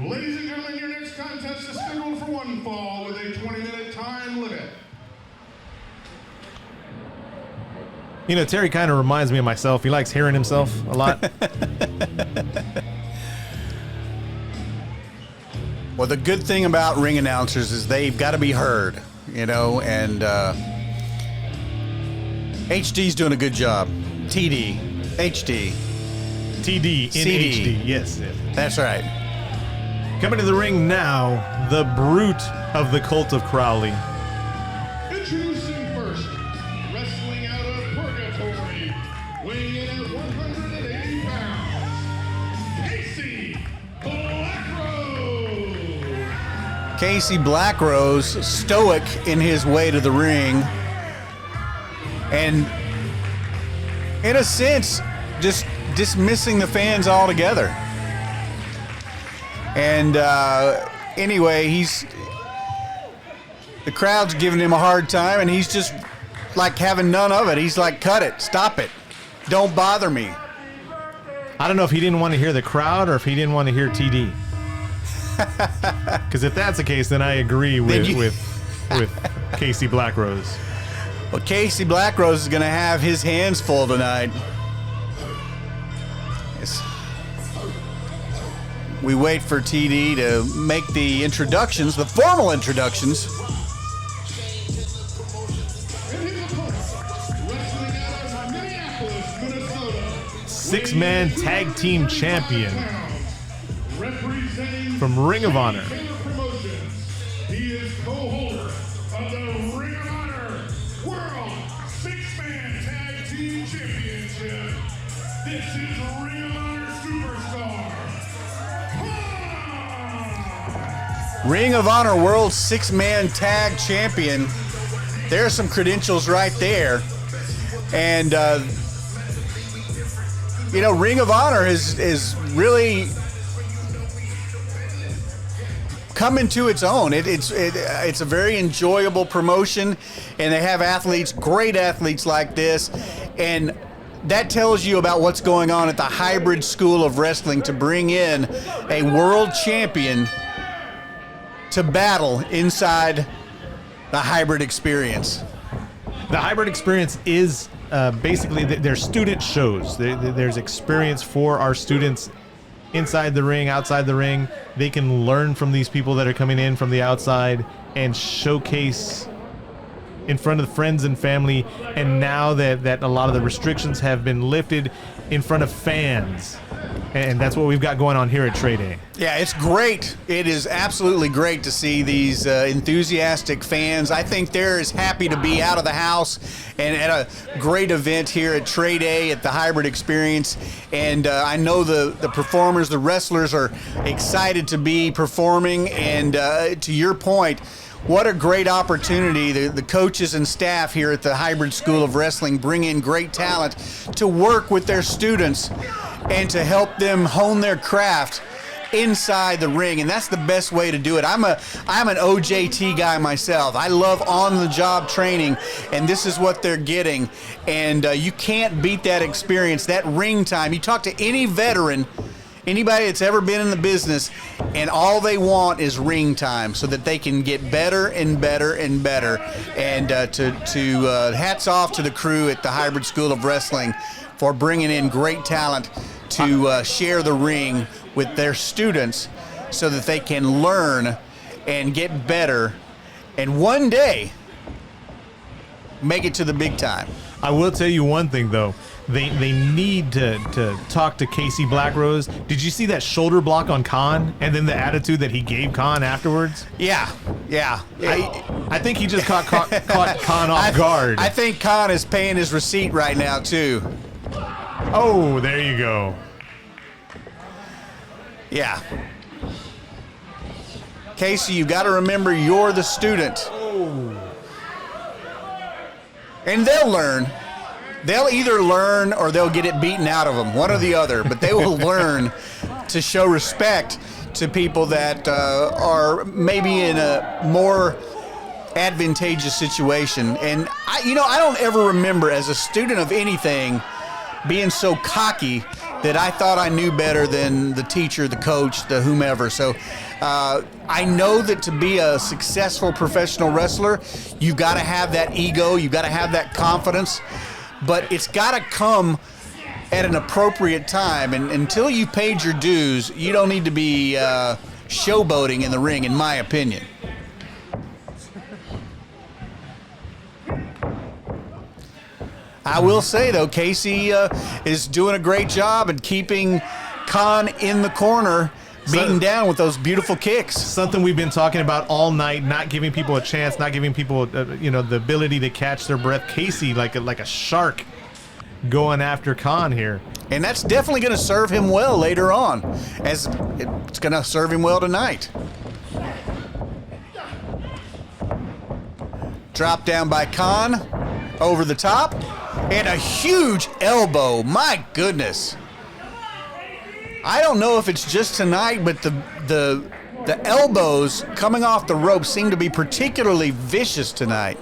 Ladies and gentlemen, your next contest is scheduled for one fall with a 20-minute time limit. You know, Terry kind of reminds me of myself. He likes hearing himself a lot. Well, the good thing about ring announcers is they've got to be heard, you know, and HD's doing a good job. TD, HD. TD in CD. HD. Yes. That's right. Coming to the ring now, the brute of the Cult of Crowley. Introducing first, wrestling out of Purgatory, weighing in at 180 pounds, Casey Blackrose. Casey Blackrose, stoic in his way to the ring, and in a sense, just dismissing the fans altogether. And anyway, the crowd's giving him a hard time, and he's just like having none of it. He's like, cut it, stop it, don't bother me. I don't know if he didn't want to hear the crowd or if he didn't want to hear TD. Because if that's the case, then I agree with Casey Blackrose. Well, Casey Blackrose is going to have his hands full tonight. Yes. We wait for TD to make the introductions, the formal introductions. Six-man tag team champion from Ring of Honor. He is co-holder of the Ring of Honor World Six-Man Tag Team Championship. This is Ring of Honor Superstar. Ring of Honor World Six-Man Tag Champion. There's some credentials right there. And, you know, Ring of Honor is really come into its own. It's a very enjoyable promotion, and they have athletes, great athletes like this, and that tells you about what's going on at the Hybrid School of Wrestling to bring in a world champion to battle inside the Hybrid Experience. The Hybrid Experience is basically their student shows. There's experience for our students inside the ring, outside the ring. They can learn from these people that are coming in from the outside and showcase in front of friends and family. And now that a lot of the restrictions have been lifted, in front of fans. And that's what we've got going on here at Trade Day. Yeah, it's great. It is absolutely great to see these enthusiastic fans. I think they're as happy to be out of the house and at a great event here at Trade Day at the Hybrid Experience. And I know the performers, the wrestlers are excited to be performing. And to your point, what a great opportunity. The coaches and staff here at the Hybrid School of Wrestling bring in great talent to work with their students and to help them hone their craft inside the ring, and that's the best way to do it. I'm an OJT guy myself. I love on-the-job training, and this is what they're getting. And you can't beat that experience, that ring time. You talk to any veteran, anybody that's ever been in the business, and all they want is ring time so that they can get better and better and better. And hats off to the crew at the Hybrid School of Wrestling for bringing in great talent to share the ring with their students so that they can learn and get better and one day make it to the big time. I will tell you one thing, though. They need to talk to Casey Blackrose. Did you see that shoulder block on Kaun and then the attitude that he gave Kaun afterwards? Yeah. I think he just caught Kaun off guard. I think Kaun is paying his receipt right now, too. Oh, there you go. Yeah. Casey, you got to remember you're the student. Oh. And they'll learn. They'll either learn or they'll get it beaten out of them, one or the other. But they will learn to show respect to people that are maybe in a more advantageous situation. And I don't ever remember as a student of anything being so cocky that I thought I knew better than the teacher, the coach, the whomever. So I know that to be a successful professional wrestler, you've got to have that ego, you've got to have that confidence, but it's got to come at an appropriate time. And until you paid your dues, you don't need to be showboating in the ring, in my opinion. I will say, though, Casey is doing a great job at keeping Kaun in the corner, beating down with those beautiful kicks. Something we've been talking about all night, not giving people a chance, not giving people, the ability to catch their breath. Casey, like a shark, going after Kaun here. And that's definitely going to serve him well later on, as it's going to serve him well tonight. Drop down by Kaun, over the top, and a huge elbow. My goodness. I don't know if it's just tonight, but the elbows coming off the rope seem to be particularly vicious tonight.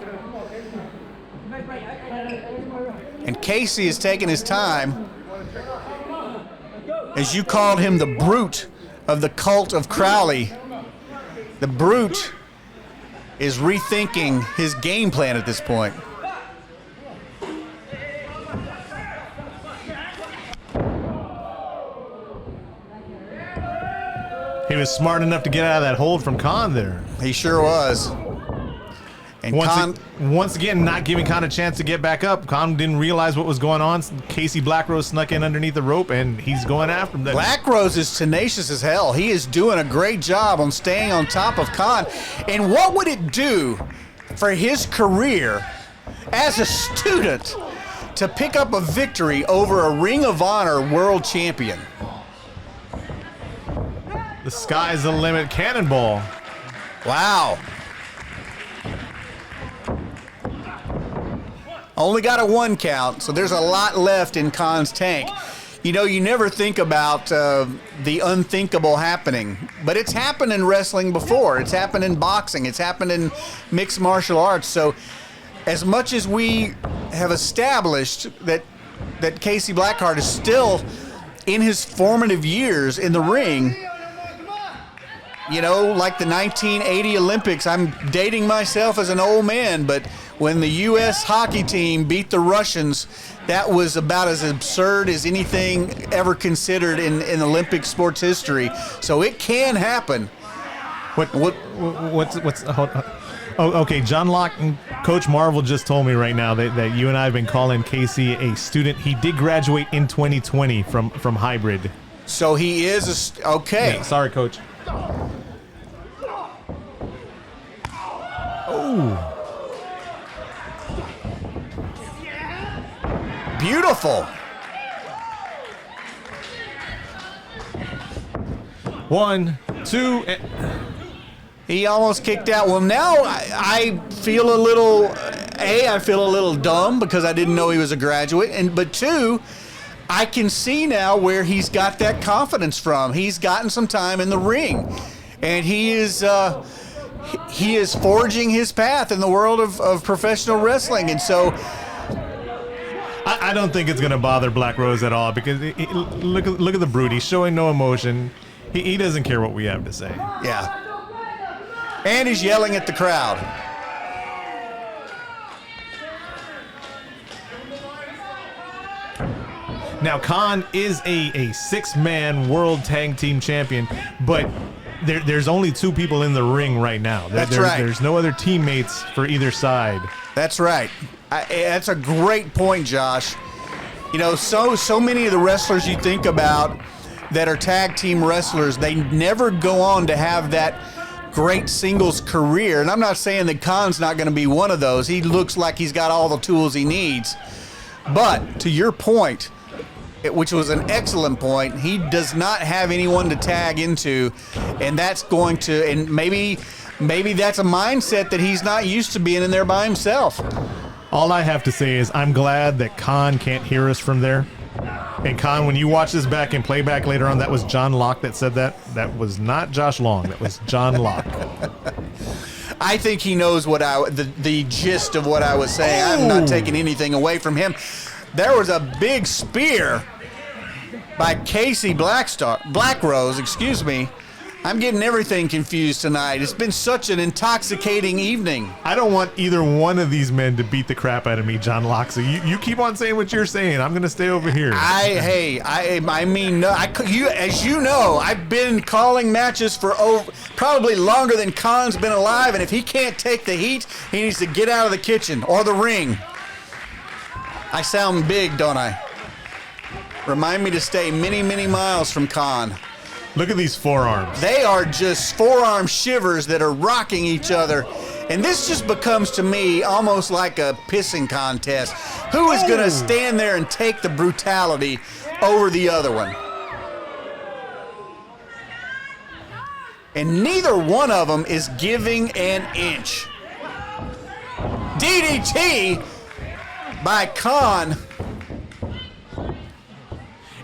And Casey is taking his time. As you called him, the brute of the cult of Crowley. The brute is rethinking his game plan at this point. He was smart enough to get out of that hold from Kaun there. He sure was. And once again, not giving Kaun a chance to get back up. Kaun didn't realize what was going on. Casey Blackrose snuck in underneath the rope, and he's going after him. Blackrose is tenacious as hell. He is doing a great job on staying on top of Kaun. And what would it do for his career as a student to pick up a victory over a Ring of Honor world champion? The sky's the limit. Cannonball. Wow. Only got a 1 count, so there's a lot left in Kaun's tank. You know, you never think about the unthinkable happening, but it's happened in wrestling before. It's happened in boxing. It's happened in mixed martial arts. So as much as we have established that Casey Blackheart is still in his formative years in the ring, you know, like the 1980 Olympics, I'm dating myself as an old man, but when the U.S. hockey team beat the Russians, that was about as absurd as anything ever considered in Olympic sports history. So it can happen. What's okay, John Locke and Coach Marvel just told me right now that you and I have been calling Casey a student. He did graduate in 2020 from hybrid. So he is okay. Yeah, sorry, Coach. Oh. Beautiful. 1, 2. He almost kicked out. Well, now I feel a little, I feel a little dumb because I didn't know he was a graduate. But 2, I can see now where he's got that confidence from. He's gotten some time in the ring, and he is forging his path in the world of professional wrestling. And so I don't think it's going to bother Blackrose at all because look at the brute. He's showing no emotion. He doesn't care what we have to say. Yeah. And he's yelling at the crowd. Now, Kaun is a 6-man world tag team champion, but there's only 2 people in the ring right now. That's right. There's no other teammates for either side. That's right. That's a great point, Josh. You know, so many of the wrestlers you think about that are tag team wrestlers, they never go on to have that great singles career. And I'm not saying that Kaun's not going to be one of those. He looks like he's got all the tools he needs. But to your point, which was an excellent point, he does not have anyone to tag into, and that's going to, and maybe that's a mindset that he's not used to being in there by himself. All I have to say is I'm glad that Kaun can't hear us from there. And Kaun, when you watch this back in playback later on, that was John Locke that said that. That was not Josh Long. That was John Locke. I think he knows what the gist of what I was saying. I'm not taking anything away from him. There was a big spear by Casey Blackrose, excuse me. I'm getting everything confused tonight. It's been such an intoxicating evening. I don't want either one of these men to beat the crap out of me, John Loxley. You keep on saying what you're saying. I'm going to stay over here. I mean, no, as you know, I've been calling matches for probably longer than Kaun's been alive, and if he can't take the heat, he needs to get out of the kitchen or the ring. I sound big, don't I? Remind me to stay many, many miles from Kaun. Look at these forearms. They are just forearm shivers that are rocking each other. And this just becomes, to me, almost like a pissing contest. Who is going to stand there and take the brutality over the other one? And neither one of them is giving an inch. DDT by Kaun.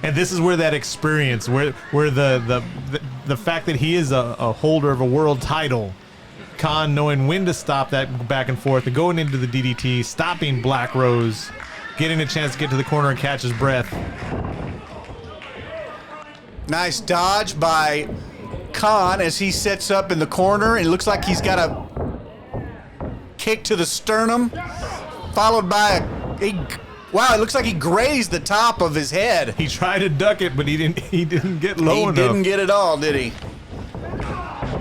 And this is where that experience, where the fact that he is a holder of a world title, Kaun knowing when to stop that back and forth, and going into the DDT, stopping Blackrose, getting a chance to get to the corner and catch his breath. Nice dodge by Kaun as he sets up in the corner, and it looks like he's got a kick to the sternum, followed by wow, it looks like he grazed the top of his head. He tried to duck it, but he didn't get low enough. He didn't get it all, did he?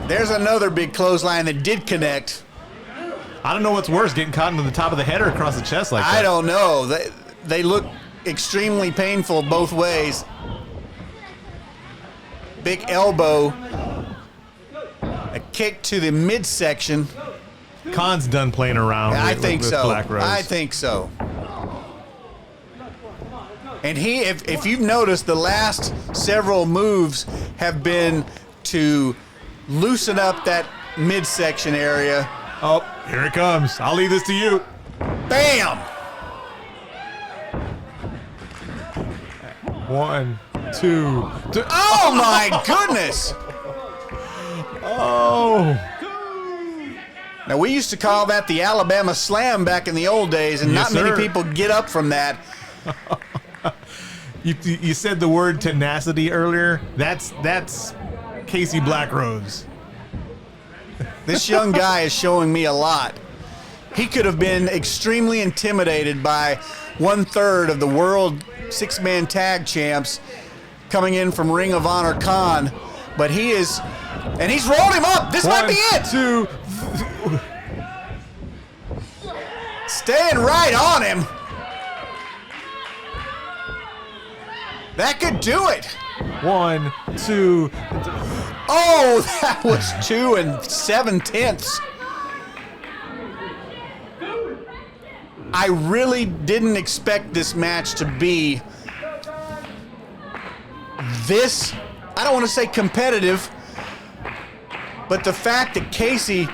There's another big clothesline that did connect. I don't know what's worse, getting caught into the top of the head or across the chest like that. I don't know. They look extremely painful both ways. Big elbow. A kick to the midsection. Kaun's done playing around with Blackrose. I think so. And if you've noticed, the last several moves have been to loosen up that midsection area. Oh, here it comes. I'll leave this to you. Bam! 1, 2, 3. Oh my goodness! Oh. Now, we used to call that the Alabama Slam back in the old days, and Yes, not many sir. people get up from that. You said the word tenacity earlier. That's Casey Blackrose. This young guy is showing me a lot. He could have been extremely intimidated by 1/3 of the world six-man tag champs coming in from Ring of Honor Kaun, but he is, and he's rolled him up. This might be it. 2. Staying right on him. That could do it. 1, 2. Oh, that was 2 7/10. I really didn't expect this match to be this, I don't want to say competitive, but the fact that Casey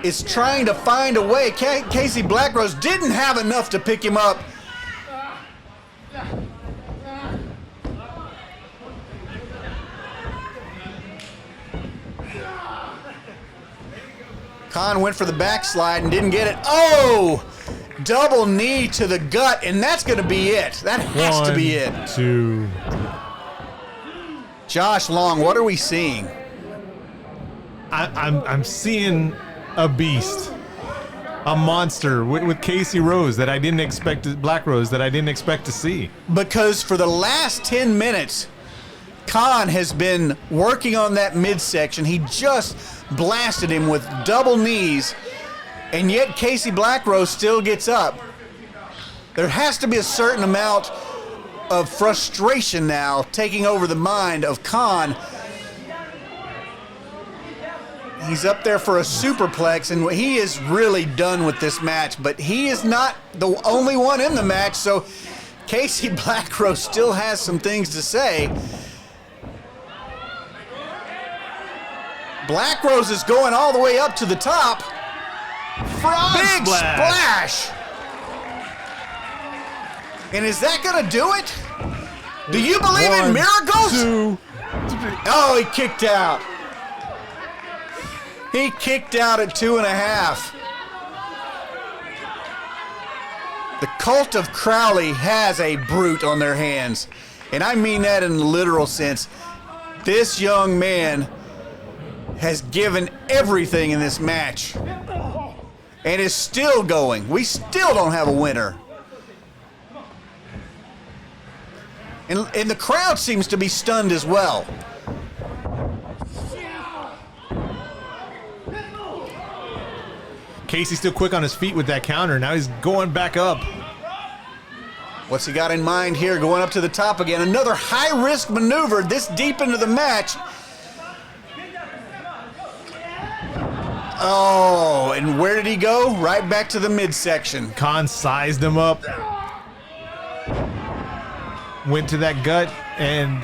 is trying to find a way. Casey Blackrose didn't have enough to pick him up. Kaun went for the backslide and didn't get it. Oh! Double knee to the gut, and that's going to be it. That has to be it. 1, 2. Josh Long, what are we seeing? I'm seeing a beast, a monster with Casey Rose that I didn't expect, Blackrose that I didn't expect to see. Because for the last 10 minutes, Kaun has been working on that midsection. He just blasted him with double knees, and yet Casey Blackrose still gets up. There has to be a certain amount of frustration now taking over the mind of Kaun. He's up there for a superplex, and he is really done with this match, but he is not the only one in the match, so Casey Blackrose still has some things to say. Blackrose is going all the way up to the top. Big splash. And is that going to do it? Do you believe in 1, miracles? 2, 3. Oh, he kicked out. He kicked out at 2.5. The Cult of Crowley has a brute on their hands. And I mean that in the literal sense. This young man has given everything in this match and is still going. We still don't have a winner. And the crowd seems to be stunned as well. Casey's still quick on his feet with that counter. Now he's going back up. What's he got in mind here? Going up to the top again. Another high-risk maneuver this deep into the match. Oh, and where did he go? Right back to the midsection. Kaun sized him up. Went to that gut and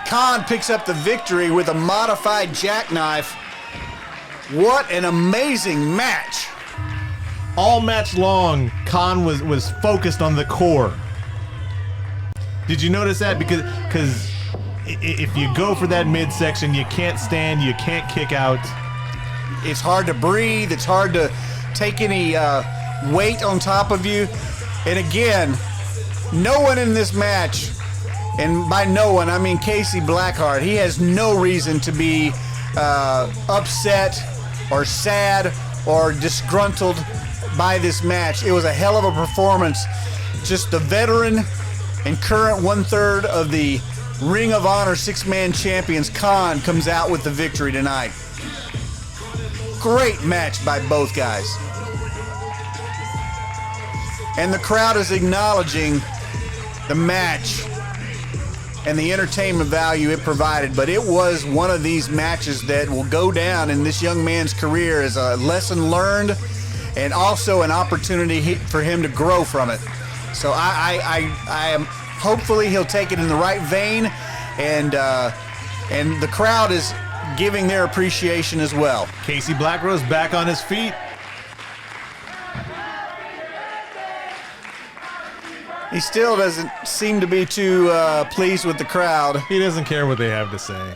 Kaun picks up the victory with a modified jackknife. What an amazing match. all match long, Kaun was focused on the core. Did you notice that? Because if you go for that midsection, you can't stand, you can't kick out. It's hard to breathe. It's hard to take any weight on top of you. And again, no one in this match, and by no one, I mean Casey Blackheart, he has no reason to be upset or sad or disgruntled by this match. It was a hell of a performance. Just the veteran and current 1/3 of the Ring of Honor six-man champions, Kaun, comes out with the victory tonight. Great match by both guys. And the crowd is acknowledging the match and the entertainment value it provided, but it was one of these matches that will go down in this young man's career as a lesson learned and also an opportunity for him to grow from it. So I am hopefully he'll take it in the right vein, and the crowd is giving their appreciation as well. Casey Blackrose back on his feet. He still doesn't seem to be too pleased with the crowd. He doesn't care what they have to say.